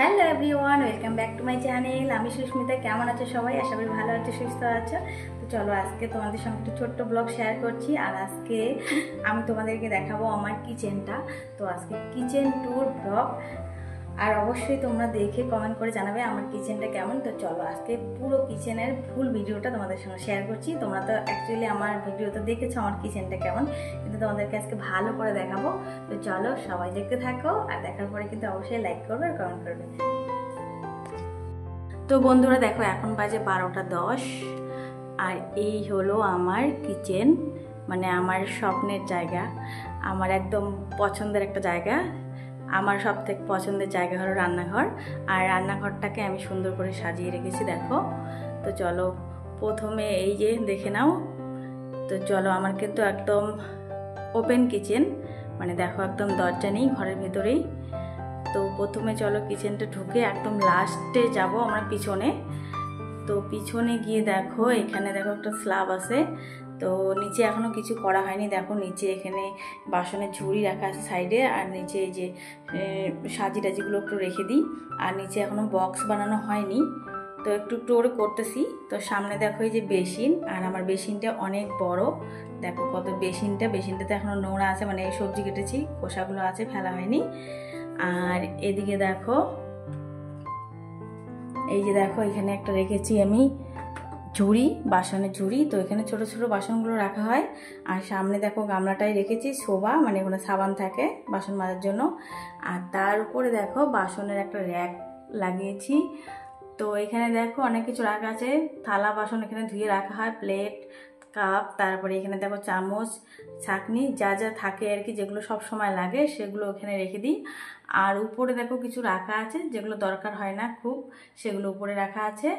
Hello everyone, welcome back to my channel. আমি সুস্মিতা। কেমন আছো সবাই? আশা করি ভালো আছো, সুস্থ আছো। তো চলো আজকে তোমাদের সঙ্গে একটু ছোট্ট ব্লগ শেয়ার করছি। আর আজকে আমি তোমাদেরকে দেখাবো আমার কিচেনটা। তো আজকে কিচেন ট্যুর ব্লগ। আর অবশ্যই তোমরা দেখে কমেন্ট করে জানাবে আমার কিচেনটা কেমন। তো চলো আজকে পুরো কিচেনের ফুল ভিডিওটা তোমাদের সঙ্গে শেয়ার করছি। তোমরা তো অ্যাকচুয়ালি আমার ভিডিওতে দেখেছো আমার কিচেনটা কেমন, কিন্তু তোমাদেরকে আজকে ভালো করে দেখাবো। তো চলো সবাই দেখতে থাকো, আর দেখার পরে কিন্তু অবশ্যই লাইক করবে আর কমেন্ট করবে। তো বন্ধুরা দেখো, এখন বাজে 12টা 10, আর এই হলো আমার কিচেন, মানে আমার স্বপ্নের জায়গা, আমার একদম পছন্দের একটা জায়গা। আমার সব থেকে পছন্দের জায়গা হলো রান্নাঘর, আর রান্নাঘরটাকে আমি সুন্দর করে সাজিয়ে রেখেছি দেখো। তো চলো প্রথমে এই যে দেখে নাও। তো চলো, আমার কিন্তু একদম ওপেন কিচেন, মানে দেখো একদম দরজা নেই ঘরের ভেতরেই। তো প্রথমে চলো কিচেনটা ঢুকে একদম লাস্টে যাব আমরা পিছনে। তো পিছনে গিয়ে দেখো, এখানে দেখো একটা স্ল্যাব আছে। তো নিচে এখনো কিছু করা হয়নি। দেখো নিচে এখানে বাসনের ঝুড়ি রাখা আছে সাইডে, আর নিচে এই যে সাজি টাজিগুলো একটু রেখে দিই। আর নিচে এখনো বক্স বানানো হয়নি, তো একটু একটু করে করতেছি। তো সামনে দেখো এই যে বেসিন, আর আমার বেসিনটা অনেক বড়। দেখো কত বেসিনটাতে এখনো নোংরা আছে, মানে এই সবজি কেটেছি খোসাগুলো আছে, ফেলা হয়নি। আর এদিকে দেখো, এই যে দেখো এখানে একটা রেখেছি আমি ঝুড়ি, বাসনের ঝুড়ি। তো এখানে ছোট ছোট বাসনগুলো রাখা হয়। আর সামনে দেখো গামলাটাই রেখেছি শোভা, মানে ওখানে সাবান থাকে বাসন মাজার জন্য। আর তার উপরে দেখো বাসনের একটা র্যাক লাগিয়েছি। তো এখানে দেখো অনেক কিছু রাখা আছে, থালা বাসন এখানে ধুয়ে রাখা হয়, প্লেট কাপ, তারপরে এখানে দেখো চামচ ছাঁকনি যা যা থাকে আর কি, যেগুলো সব সময় লাগে সেগুলো এখানে রেখে দিই। আর উপরে দেখো কিছু রাখা আছে যেগুলো দরকার হয় না খুব, সেগুলো উপরে রাখা আছে।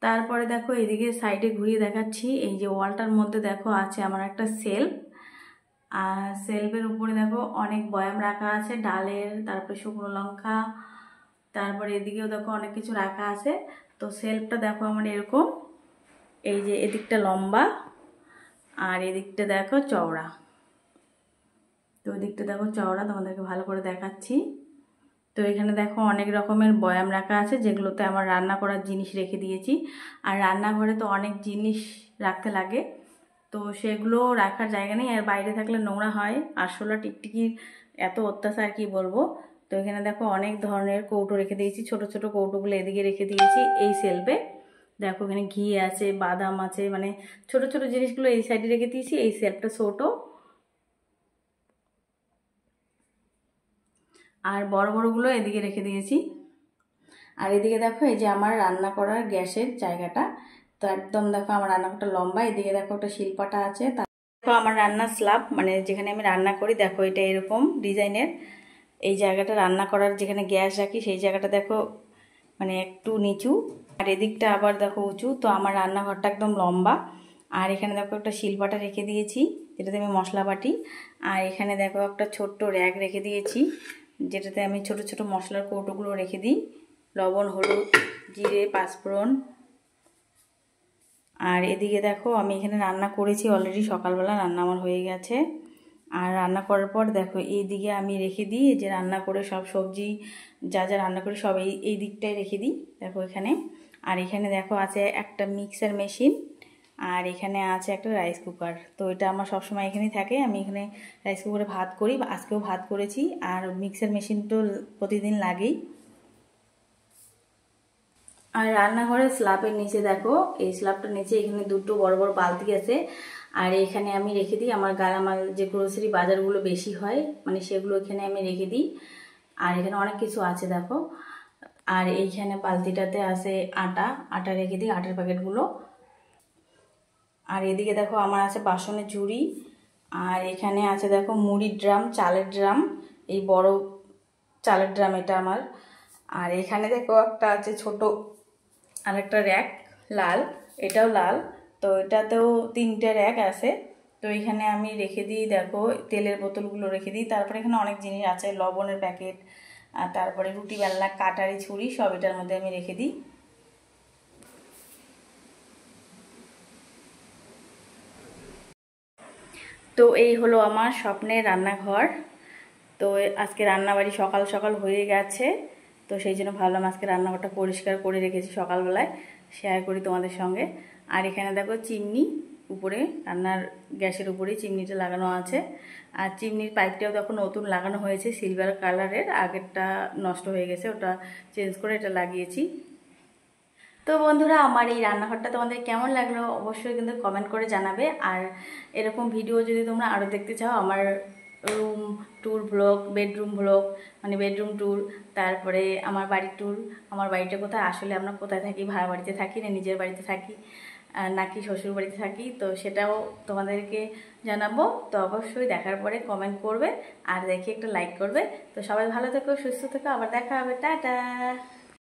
তারপরে দেখো এদিকে সাইডে ঘুরিয়ে দেখাচ্ছি, এই যে ওয়ালটার মধ্যে দেখো আছে আমার একটা সেলফ। আর সেলফের উপরে দেখো অনেক বয়াম রাখা আছে ডালের, তারপরে শুকনো লঙ্কা, তারপরে এদিকেও দেখো অনেক কিছু রাখা আছে। তো সেলফটা দেখো আমার এরকম, এই যে এদিকটা লম্বা আর এদিকটা দেখো চওড়া। তো ওদিকটা দেখো চওড়া, তোমাদেরকে ভালো করে দেখাচ্ছি। তো এখানে দেখো অনেক রকমের বয়াম রাখা আছে, যেগুলোতে আমার রান্না করার জিনিস রেখে দিয়েছি। আর রান্নাঘরে তো অনেক জিনিস রাখতে লাগে, তো সেগুলো রাখার জায়গা নেই, আর বাইরে থাকলে নোংরা হয়। আরশোলা টিকটিকির এত অত্যাচার কি বলবো। তো এখানে দেখো অনেক ধরনের কৌটো রেখে দিয়েছি, ছোট ছোট কৌটোগুলো এদিকে রেখে দিয়েছি এই সেলফে। দেখো এখানে ঘি আছে, বাদাম আছে, মানে ছোট ছোট জিনিসগুলো এই সাইডে রেখে দিয়েছি। এই সেলফটা ছোট, আর বড় বড়গুলো এদিকে রেখে দিয়েছি। আর এদিকে দেখো এই যে আমার রান্না করার গ্যাসের জায়গাটা। তো একদম দেখো আমার রান্নাঘরটা লম্বা, এদিকে দেখো একটা শিলপাটা আছে। দেখো আমার রান্নার স্ল্যাব, মানে যেখানে আমি রান্না করি, দেখো এটা এরকম ডিজাইনের। এই জায়গাটা রান্না করার যেখানে গ্যাস রাখি সেই জায়গাটা দেখো মানে একটু নিচু, আর এদিকটা আবার দেখো উঁচু। তো আমার রান্নাঘরটা একদম লম্বা। আর এখানে দেখো একটা শিলপাটা রেখে দিয়েছি, যেটাতে আমি মশলা বাটি। আর এখানে দেখো একটা ছোট্ট র্যাক রেখে দিয়েছি, যেটাতে আমি ছোট ছোট মশলার কৌটোগুলো রেখে দিই, লবণ, হলুদ, জিরে, পাঁচফোড়ন। আর এদিকে দেখো আমি এখানে রান্না করেছি অলরেডি, সকালবেলা রান্না আমার হয়ে গেছে। আর রান্না করার পর দেখো এই দিকে আমি রেখে দিই, যে রান্না করে সব সবজি যা যা রান্না করি সব এই দিকটায় রেখে দিই দেখো এখানে। আর এখানে দেখো আছে একটা মিক্সার মেশিন, আর এখানে আছে একটা রাইস কুকার। তো এটা আমার সবসময় এখানেই থাকে, আমি এখানে রাইস কুকারে ভাত করি, আজকেও ভাত করেছি। আর মিক্সার মেশিন তো প্রতিদিন লাগেই। আর রান্নাঘরের স্ল্যাবের নিচে দেখো, এই স্ল্যাবটার নিচে এখানে দুটো বড় বড় বালতি আছে। আর এখানে আমি রেখে দিই আমার গালামাল, যে গ্রোসারি বাজারগুলো বেশি হয়, মানে সেগুলো এখানে আমি রেখে দিই। আর এখানে অনেক কিছু আছে দেখো। আর এইখানে বালতিটাতে আছে আটা রেখে দিই, আটার প্যাকেটগুলো। আর এদিকে দেখো আমার আছে বাসনের ঝুড়ি। আর এখানে আছে দেখো মুড়ির ড্রাম, চালের ড্রাম, এই বড় চালের ড্রাম এটা আমার। আর এখানে দেখো একটা আছে ছোট আরেকটা র্যাক, লাল, এটাও লাল। তো এটাতেও 3টে র্যাক আছে। তো এখানে আমি রেখে দিই দেখো তেলের বোতলগুলো রেখে দিই। তারপরে এখানে অনেক জিনিস আছে, লবণের প্যাকেট, আর তারপরে রুটি বেলনা, কাটারি, ছুরি, সব এটার মধ্যে আমি রেখে দিই। তো এই হলো আমার স্বপ্নের রান্নাঘর। তো আজকে রান্নাবাড়ি সকাল সকাল হয়ে গেছে, তো সেই জন্য ভাবলাম আজকে রান্নাঘরটা পরিষ্কার করে রেখেছি, সকালবেলায় শেয়ার করি তোমাদের সঙ্গে। আর এখানে দেখো চিমনি, উপরে রান্নার গ্যাসের উপরেই চিমনিটা লাগানো আছে। আর চিমনির পাইপটাও দেখো নতুন লাগানো হয়েছে, সিলভার কালারের, আগেরটা নষ্ট হয়ে গেছে, ওটা চেঞ্জ করে এটা লাগিয়েছি। তো বন্ধুরা, আমার এই রান্নাঘরটা তোমাদের কেমন লাগলো অবশ্যই কিন্তু কমেন্ট করে জানাবে। আর এরকম ভিডিও যদি তোমরা আরও দেখতে চাও, আমার room tour blog, bedroom blog, মানে বেডরুম ট্যুর, তারপরে আমার বাড়ির ট্যুর, আমার বাড়িটা কোথায়, আসলে আমরা কোথায় থাকি, ভাড়া বাড়িতে থাকি না নিজের বাড়িতে থাকি নাকি শ্বশুর বাড়িতে থাকি, তো সেটাও তোমাদেরকে জানাবো। তো অবশ্যই দেখার পরে কমেন্ট করবে আর দেখে একটা লাইক করবে। তো সবাই ভালো থেকো, সুস্থ থেকো, আবার দেখা হবে, টাটা।